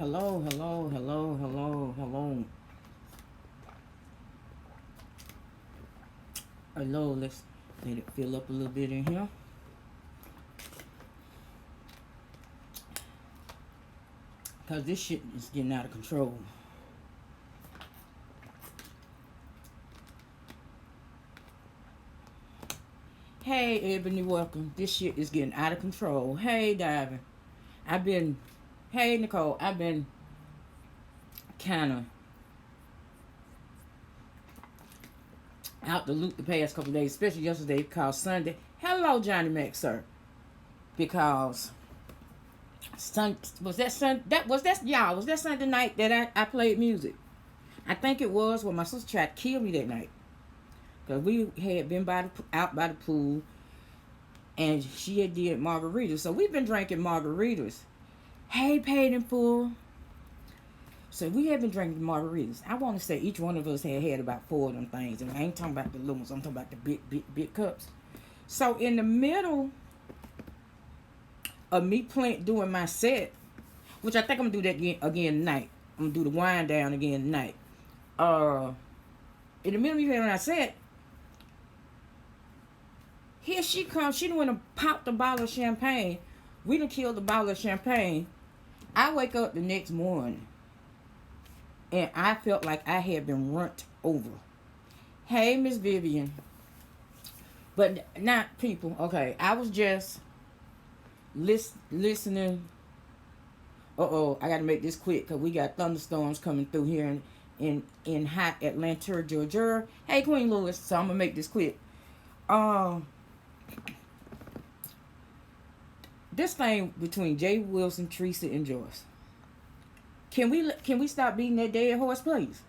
Hello, hello, hello, hello, hello. Hello, let's let it fill up a little bit in here. Because this shit is getting out of control. Hey, Ebony, welcome. This shit is getting out of control. Hey, Diving. I've been, hey, Nicole, I've been kind of out the loop the past couple days, especially yesterday because Sunday. Hello, Johnny Mac, sir. Because was that Sunday night that I played music. I think it was when my sister tried to kill me that night. Cause we had been out by the pool, and she had did margaritas. So we've been drinking margaritas. Hey, paid in full. So we have been drinking margaritas. I want to say each one of us had about four of them things, and I ain't talking about the little ones. I'm talking about the big cups. So in the middle of me doing my set, which I think I'm gonna do that again tonight. I'm gonna do the wind down again tonight. In the middle of me having my set, here she comes. She done went and popped a bottle of champagne. We done killed the bottle of champagne. I wake up the next morning and I felt like I had been runt over. Hey, Miss Vivian. But not people. Okay, I was just listening. I got to make this quick because we got thunderstorms coming through here in hot Atlanta, Georgia. Hey, Queen Louis. So I'm gonna make this quick. This thing between Jay Wilson, Teresa, and Joyce. Can we stop beating that dead horse, please?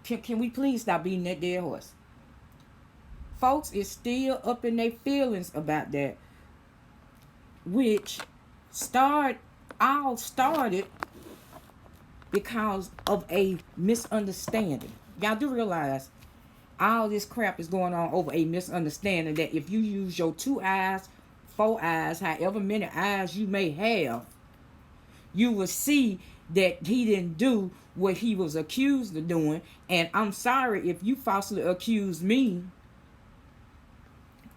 Can we please stop beating that dead horse? Folks is still up in their feelings about that, which started because of a misunderstanding. Y'all do realize all this crap is going on over a misunderstanding that if you use your 2 eyes, 4 eyes, however many eyes you may have, you will see that he didn't do what he was accused of doing. And I'm sorry if you falsely accuse me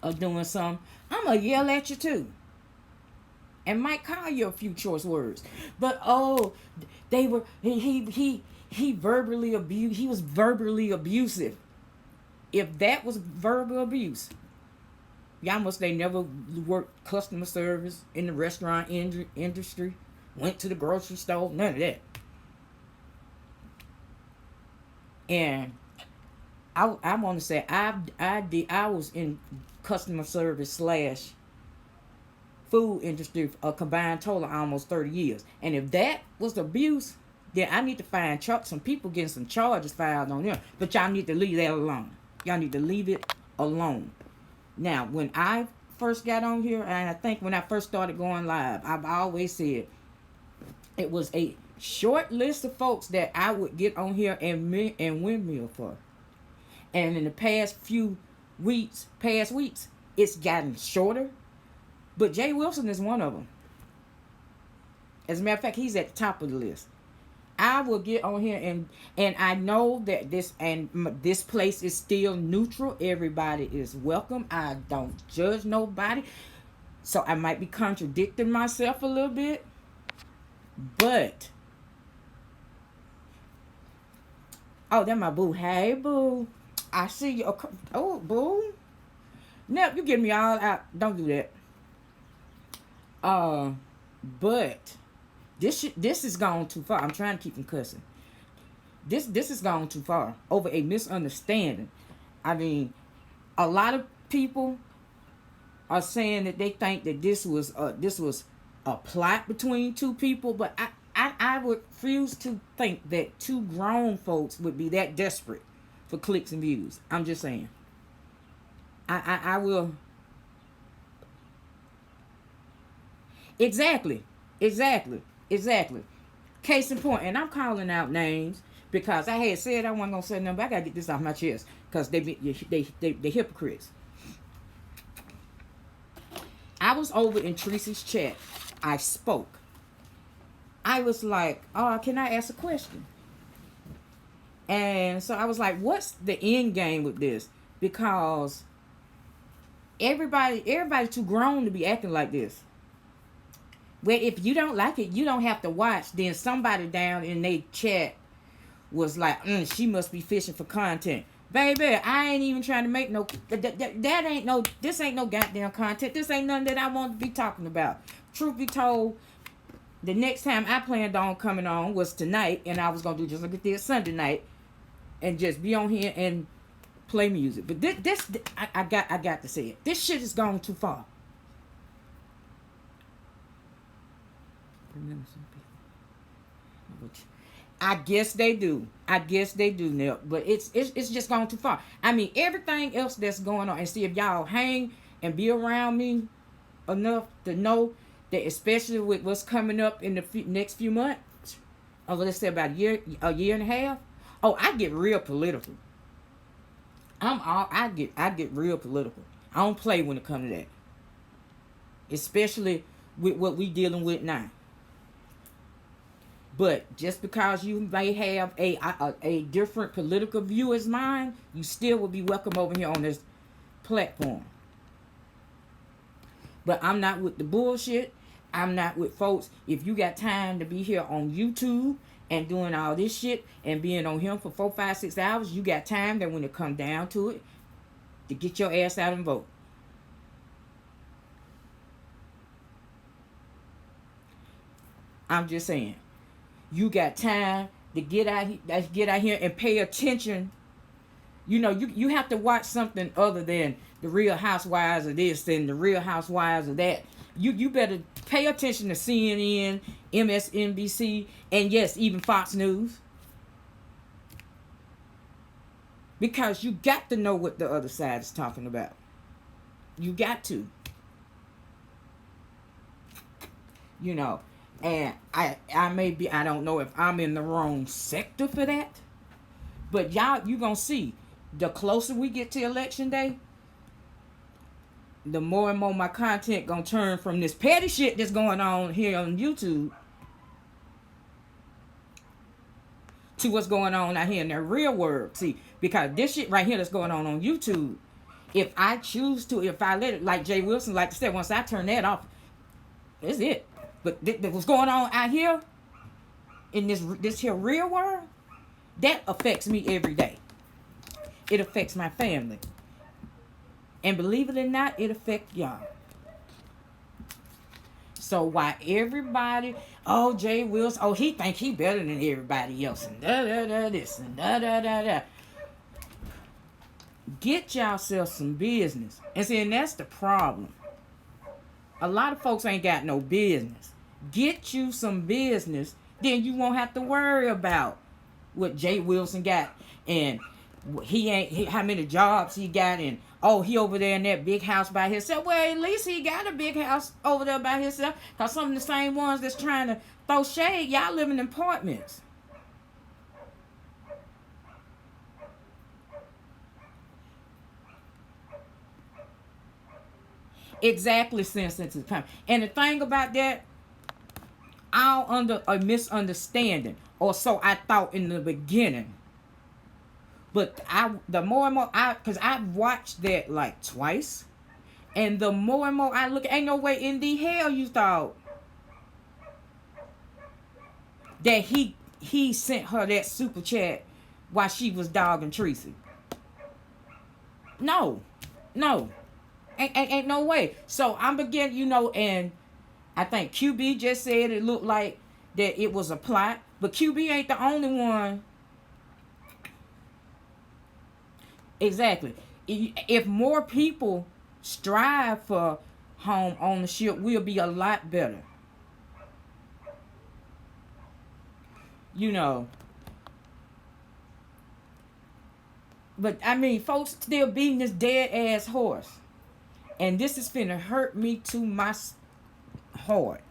of doing something. I'm going to yell at you too. And might call you a few choice words. But they were he verbally abused. He was verbally abusive. If that was verbal abuse, y'all must they never worked customer service in the restaurant industry, went to the grocery store, none of that. And I want to say I was in customer service slash food industry a combined total of almost 30 years. And if that was abuse, then I need to find some people getting some charges filed on them. But y'all need to leave that alone. Y'all need to leave it alone. Now, when I first got on here, and I think when I first started going live, I've always said it was a short list of folks that I would get on here and windmill for. And in the past weeks, it's gotten shorter. But Jay Wilson is one of them. As a matter of fact, he's at the top of the list. I will get on here and I know that this place is still neutral. Everybody is welcome. I don't judge nobody. So I might be contradicting myself a little bit. But that's my boo. Hey, boo. I see you. Oh, boo. Nep, you get me all out. Don't do that. But this is gone too far. I'm trying to keep from cussing. This has gone too far over a misunderstanding. I mean, a lot of people are saying that they think that this was a plot between two people, but I would refuse to think that two grown folks would be that desperate for clicks and views. I'm just saying. I will. Exactly. Case in point, and I'm calling out names because I had said I wasn't gonna say nothing, but I gotta get this off my chest because they hypocrites. I was over in Teresa's chat. I spoke. I was like, oh, can I ask a question? And so I was like, what's the end game with this? Because everybody's too grown to be acting like this. Well, if you don't like it, you don't have to watch. Then somebody down in their chat was like, she must be fishing for content. Baby, I ain't even trying to make no. That ain't no. This ain't no goddamn content. This ain't nothing that I want to be talking about. Truth be told, the next time I planned on coming on was tonight, and I was gonna do just like I did Sunday night, and just be on here and play music. But I got to say it. This shit has gone too far. Remember some people. I guess they do. I guess they do, Nip. But it's just gone too far. I mean, everything else that's going on, and see if y'all hang and be around me enough to know that, especially with what's coming up in the next few months, or let's say about a year and a half. Oh, I get real political. I get real political. I don't play when it comes to that, especially with what we dealing with now. But just because you may have a different political view as mine, you still will be welcome over here on this platform. But I'm not with the bullshit. I'm not with folks. If you got time to be here on YouTube and doing all this shit and being on him for 4, 5, 6 hours, you got time that when it come down to it, to get your ass out and vote. I'm just saying. You got time to get out here and pay attention. You know, you have to watch something other than the Real Housewives of this and the Real Housewives of that. You better pay attention to CNN, MSNBC, and yes, even Fox News. Because you got to know what the other side is talking about. You got to. You know. And I don't know if I'm in the wrong sector for that. But y'all, you gonna see, the closer we get to election day, the more and more my content gonna turn from this petty shit that's going on here on YouTube to what's going on out here in the real world. See, because this shit right here that's going on YouTube, if I choose to, if I let it, like Jay Wilson like to say, once I turn that off, that's it. But what's going on out here in this here real world, that affects me every day. It affects my family. And believe it or not, it affects y'all. So why everybody, oh, Jay Wilson, oh, he think he better than everybody else, and this, and da. Get yourself some business. And see, and that's the problem. A lot of folks ain't got no business. Get you some business, then you won't have to worry about what Jay Wilson got and how many jobs he got, and oh, he over there in that big house by himself. Well, at least he got a big house over there by himself. Cause some of the same ones that's trying to throw shade, y'all live in apartments. Exactly, sensitive time. And the thing about that, all under a misunderstanding, or so I thought in the beginning. But the more and more because I've watched that like twice, and the more and more I look, ain't no way in the hell you thought that he sent her that super chat while she was dogging Tracy. No, ain't no way. So I'm beginning, and I think QB just said it looked like that it was a plot, but QB ain't the only one. Exactly. If more people strive for home ownership, we'll be a lot better. But I mean, folks still beating this dead ass horse. And this is finna hurt me to my heart.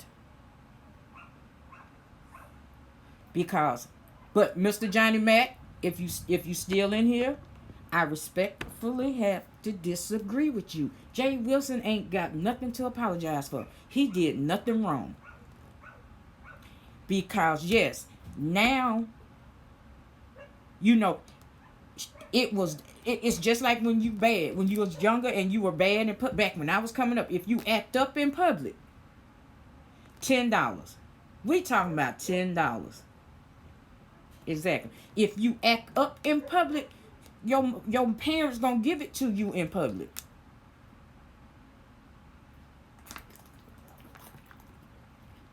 But Mr. Johnny Mac, if you still in here, I respectfully have to disagree with you. Jay Wilson ain't got nothing to apologize for. He did nothing wrong. Because yes, now you know it's just like when you bad when you was younger and you were bad and put back when I was coming up. If you act up in public, $10. We talking about $10. Exactly. If you act up in public, your parents gonna give it to you in public.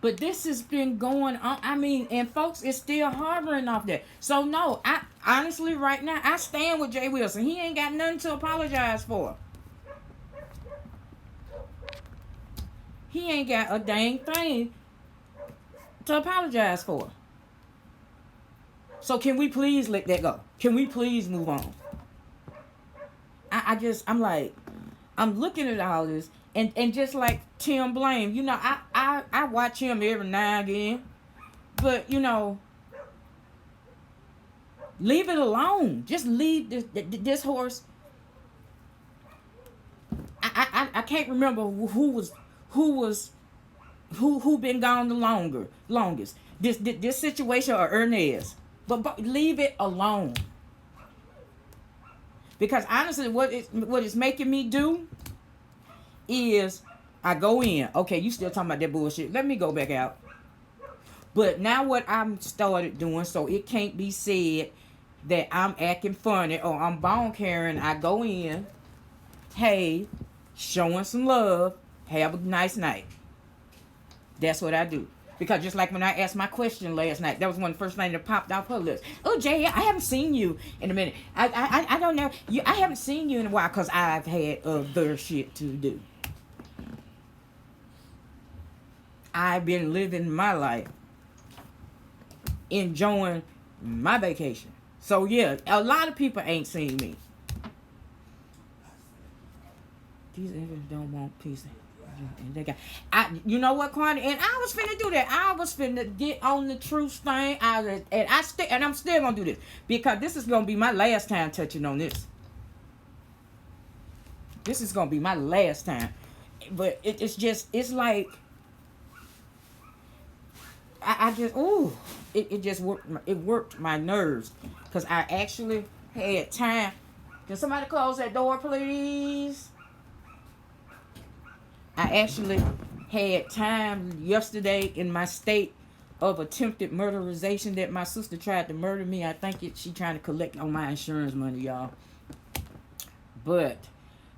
But this has been going on. I mean, and folks is still harboring off that. So no, I honestly right now I stand with Jay Wilson. He ain't got nothing to apologize for. He ain't got a dang thing to apologize for. So can we please let that go? Can we please move on? I'm like, I'm looking at all this, and just like Tim Blame, I watch him every now and again, but leave it alone. Just leave this horse. I can't remember who been gone the longest. This situation or Ernest, but leave it alone. Because honestly, what it's making me do is I go in. Okay, you still talking about that bullshit. Let me go back out. But now what I'm started doing, so it can't be said that I'm acting funny or I'm bone carrying. I go in, hey, showing some love, have a nice night. That's what I do. Because just like when I asked my question last night, that was one of the first things that popped off her lips. Oh, Jay, I haven't seen you in a minute. I don't know. I haven't seen you in a while because I've had other shit to do. I've been living my life, enjoying my vacation. So yeah, a lot of people ain't seen me. These niggas don't want peace. And they got, you know what, Quanta? And I was finna do that. I was finna get on the truth thing. And I'm still gonna do this because this is gonna be my last time touching on this. This is gonna be my last time. But it's like I just it just worked my nerves because I actually had time. Can somebody close that door, please? I actually had time yesterday in my state of attempted murderization that my sister tried to murder me. I think she trying to collect on my insurance money, y'all. But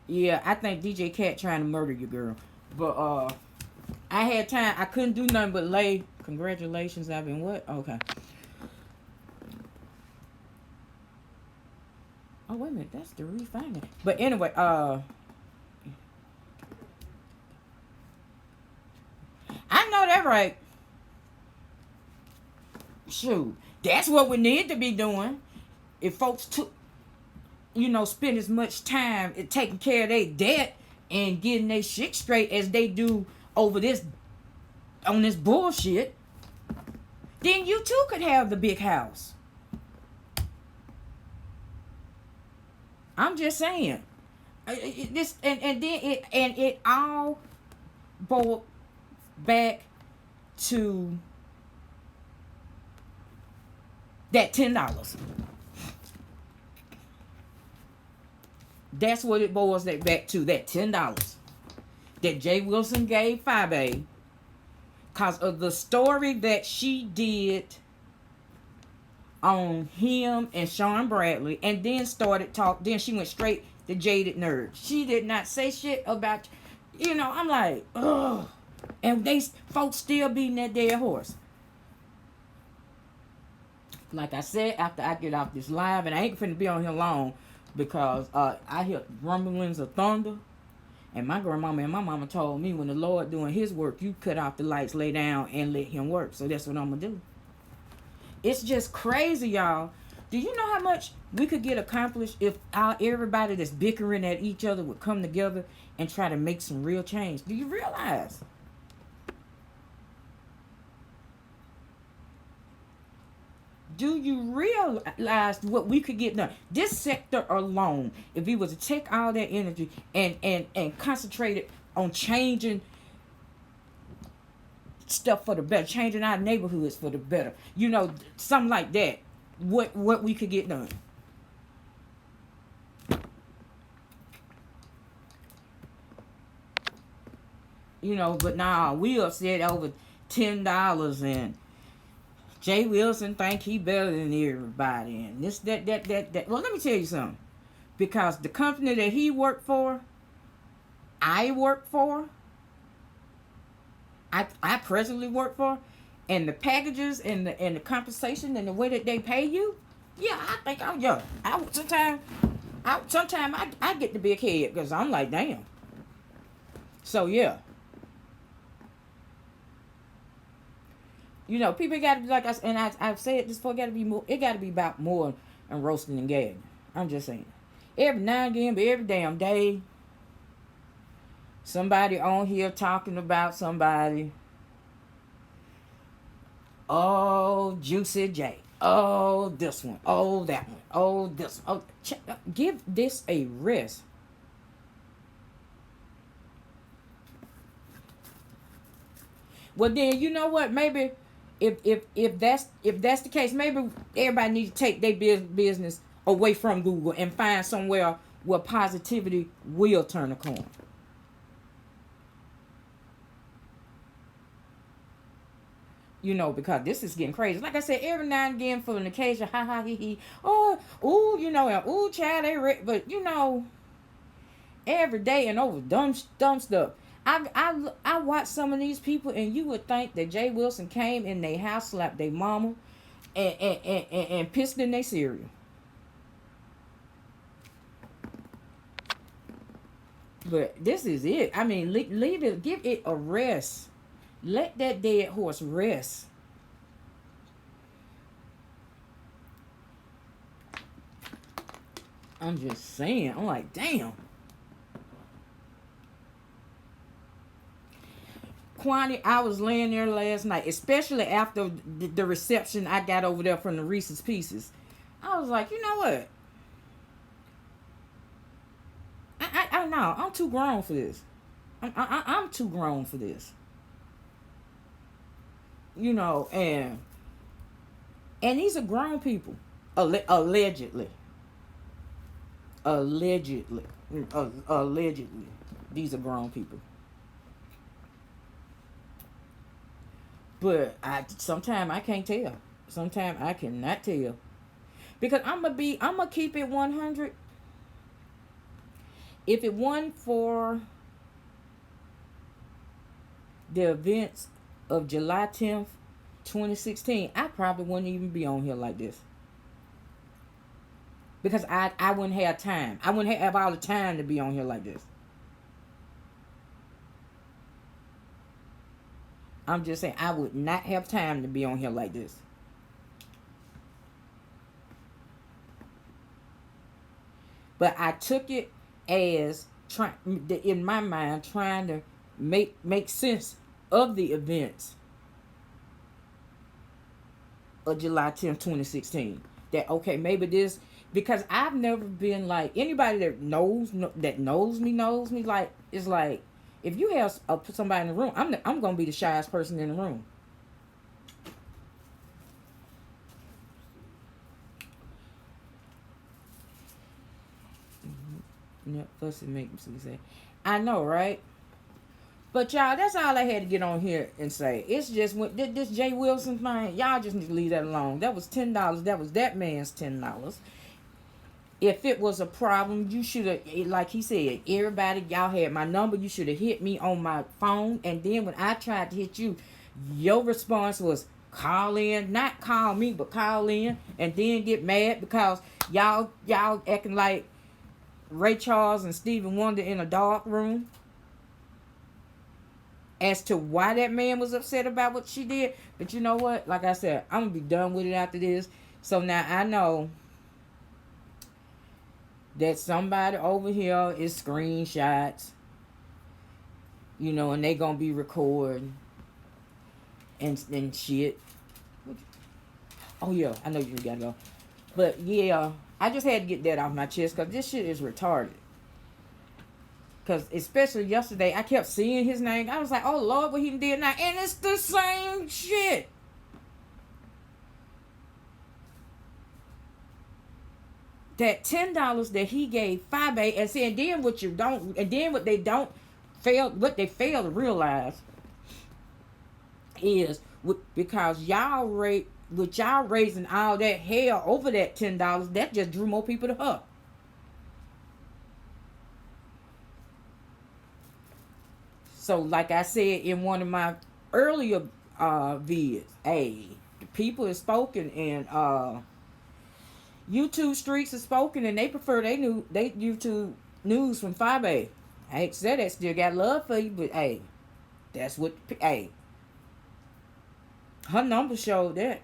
yeah, I think DJ Cat trying to murder you, girl. But I had time. I couldn't do nothing but lay. Congratulations, I've been what? Okay. Oh wait a minute, that's the refinement. But anyway, I know that right. Shoot, that's what we need to be doing. If folks took, spend as much time in taking care of their debt and getting their shit straight as they do over this, on this bullshit, then you too could have the big house. I'm just saying. This and then it all boiled back to that $10. That's what it boils back to, that $10 that Jay Wilson gave Fabe because of the story that she did on him and Sean Bradley, and then then she went straight to Jaded Nerd. She did not say shit about, I'm like, ugh. And they folks still beating that dead horse. Like I said, after I get off this live, and I ain't finna be on here long because I hear rumblings of thunder. And my grandmama and my mama told me when the Lord doing his work, you cut off the lights, lay down, and let him work. So that's what I'm gonna do. It's just crazy, y'all. Do you know how much we could get accomplished if everybody that's bickering at each other would come together and try to make some real change? Do you realize? Do you realize what we could get done? This sector alone, if we was to take all that energy and concentrate it on changing stuff for the better, changing our neighborhoods for the better. You know, something like that. What we could get done. You know, but now we upset over $10 and Jay Wilson think he better than everybody and this that. Well, let me tell you something. Because the company that he worked for, I work for, I presently work for, and the packages and the compensation and the way that they pay you, yeah, I think I'm young. I get the big head because I'm like, damn. So yeah. You know, people got to be like us, and I've said this before. Got to be more. It got to be about more than roasting and gagging. I'm just saying. Every now and again, but every damn day, somebody on here talking about somebody. Oh, Juicy J. Oh, this one. Oh, that one. Oh, this one. Oh, give this a rest. Well, then you know what? Maybe if that's the case, maybe everybody needs to take their business away from Google and find somewhere where positivity will turn a corner. You know, because this is getting crazy. Like I said, every now and again for an occasion, ha ha he he. Oh, ooh, you know, and ooh, child, but you know, every day and over dumb stuff. I watch some of these people, and you would think that Jay Wilson came in their house, slapped their mama, and pissed in their cereal. But this is it. I mean, leave it, give it a rest. Let that dead horse rest. I'm just saying. I'm like, damn. Kwani, I was laying there last night, especially after the reception I got over there from the Reese's Pieces. I was like, you know what? I know. I'm too grown for this. I'm too grown for this. You know, and these are grown people. Allegedly. Allegedly. Allegedly. These are grown people. But sometimes I can't tell. Sometimes I cannot tell. Because I'm gonna keep it 100. If it wasn't for the events of July 10th, 2016, I probably wouldn't even be on here like this. Because I wouldn't have time. I wouldn't have all the time to be on here like this. I'm just saying, I would not have time to be on here like this. But I took it as in my mind, trying to make sense of the events of July 10th, 2016. That okay, maybe this, because I've never been like, anybody that knows me like, it's like, if you have somebody in the room, I'm gonna be the shyest person in the room. Plus it makes me say, I know, right? But y'all, that's all I had to get on here and say. It's just this Jay Wilson thing. Y'all just need to leave that alone. That was $10. That was that man's $10. If it was a problem, you should have, like he said, everybody, y'all had my number. You should have hit me on my phone. And then when I tried to hit you, your response was call in, not call me, but call in, and then get mad because y'all acting like Ray Charles and Stevie Wonder in a dark room as to why that man was upset about what she did. But you know what? Like I said, I'm going to be done with it after this. So now I know that somebody over here is screenshots, you know, and they going to be recording and shit. Oh, yeah, I know you got to go. But, yeah, I just had to get that off my chest because this shit is retarded. Because especially yesterday, I kept seeing his name. I was like, oh, Lord, what he did now? And it's the same shit. That $10 that he gave Fabe, and saying then what you don't, and then what they don't fail, what they fail to realize is because y'all rate with y'all raising all that hell over that $10, that just drew more people to her. So, like I said in one of my earlier vids, hey, the people is spoken and YouTube streets is spoken, and they prefer they YouTube news from 5A. I hate to say that, still got love for you, but hey, that's what hey. Her numbers showed that.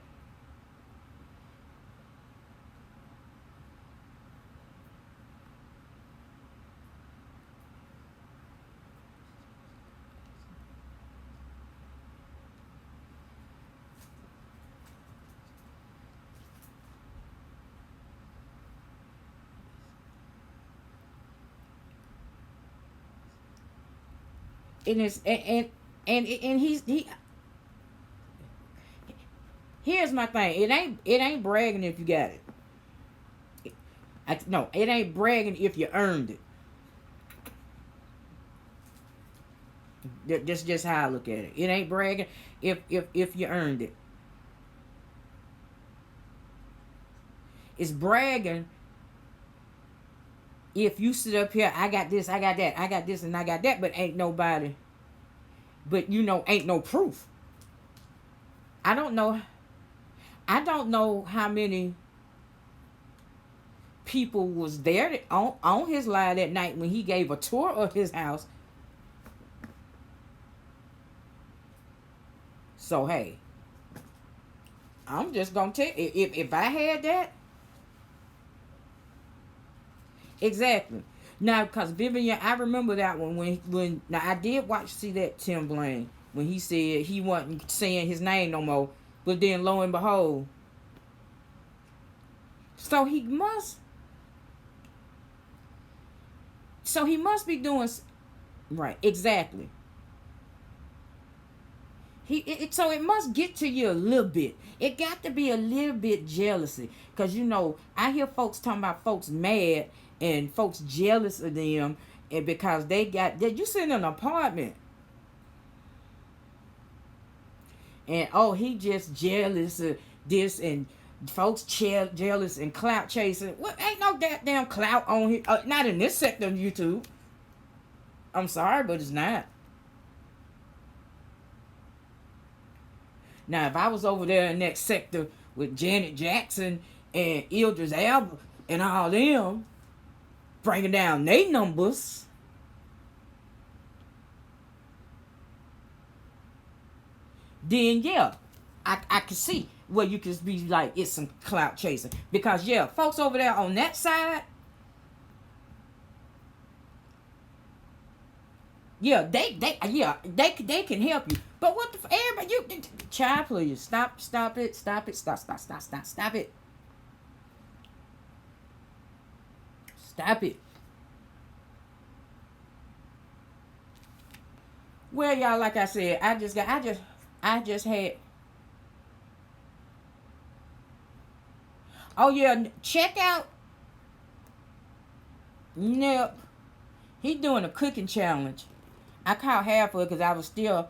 And it's and he here's my thing. It ain't bragging if you got it. No, it ain't bragging if you earned it. That's just how I look at it. It ain't bragging if you earned it. It's bragging if you sit up here, I got this, I got that, I got this, and I got that, but ain't nobody, but ain't no proof. I don't know. I don't know how many people was there on his live that night when he gave a tour of his house. So hey, I'm just gonna tell you, if I had that, exactly. Now, because Vivian, I remember that one when now I did see that Tim Blaine when he said he wasn't saying his name no more, but then lo and behold, so he must be doing right, exactly. So it must get to you a little bit. It got to be a little bit jealousy, cause I hear folks talking about folks mad and folks jealous of them, and because you sit in an apartment, and oh he just jealous of this, and folks jealous and clout chasing. Well, ain't no goddamn clout on here. Not in this sector of YouTube. I'm sorry, but it's not. Now, if I was over there in that sector with Janet Jackson and Idris Elba and all them bringing down their numbers, then yeah, I can see where you can be like it's some clout chasing, because yeah, folks over there on that side, yeah, they can help you. But what the everybody, you child, please stop it, stop it, stop it, stop it. Well, y'all, like I said, I just had. Oh yeah, check out. Nope, he doing a cooking challenge. I caught half of it because I was still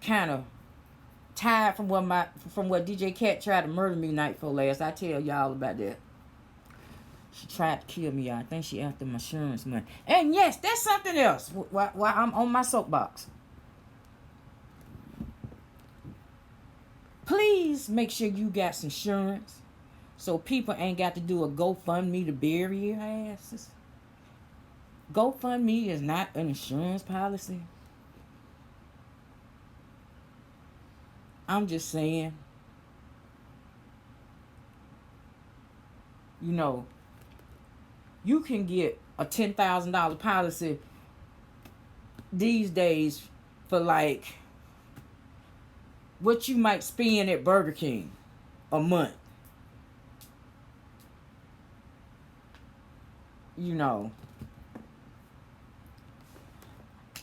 kind of tired from what DJ Cat tried to murder me night for last. I tell y'all about that. She tried to kill me. I think she after my insurance money. And yes, that's something else. While I'm on my soapbox, please make sure you got some insurance, so people ain't got to do a GoFundMe to bury your asses. GoFundMe is not an insurance policy. I'm just saying, you can get a $10,000 policy these days for like what you might spend at Burger King a month.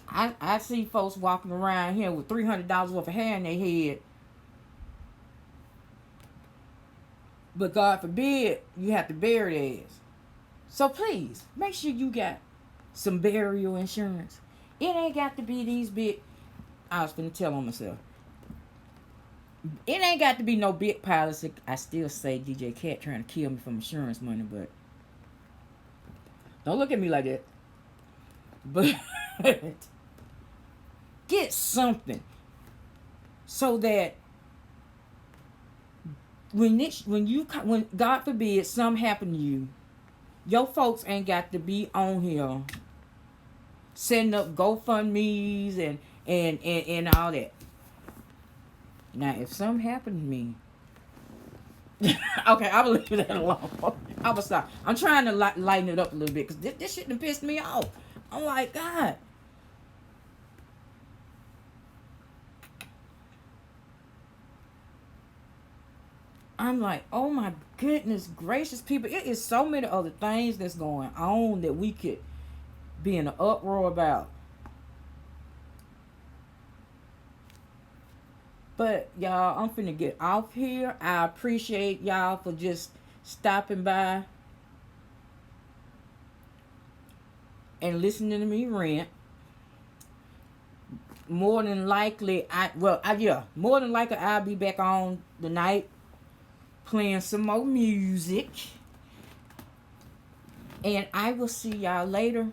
I see folks walking around here with $300 worth of hair in their head, but God forbid you have to bury their ass. So please make sure you got some burial insurance. It ain't got to be these big. I was finna tell on myself. It ain't got to be no big policy. I still say DJ Cat trying to kill me from insurance money, but don't look at me like that. But get something so that when God forbid something happen to you, your folks ain't got to be on here setting up GoFundMe's and all that. Now, if something happened to me, okay, I will leave that alone. I will stop. I'm trying to lighten it up a little bit because this shit done pissed me off. I'm like, God. I'm like, oh my goodness gracious, people. It is so many other things that's going on that we could be in an uproar about. But y'all, I'm finna get off here. I appreciate y'all for just stopping by and listening to me rant. More than likely, more than likely I'll be back on tonight playing some more music. And I will see y'all later.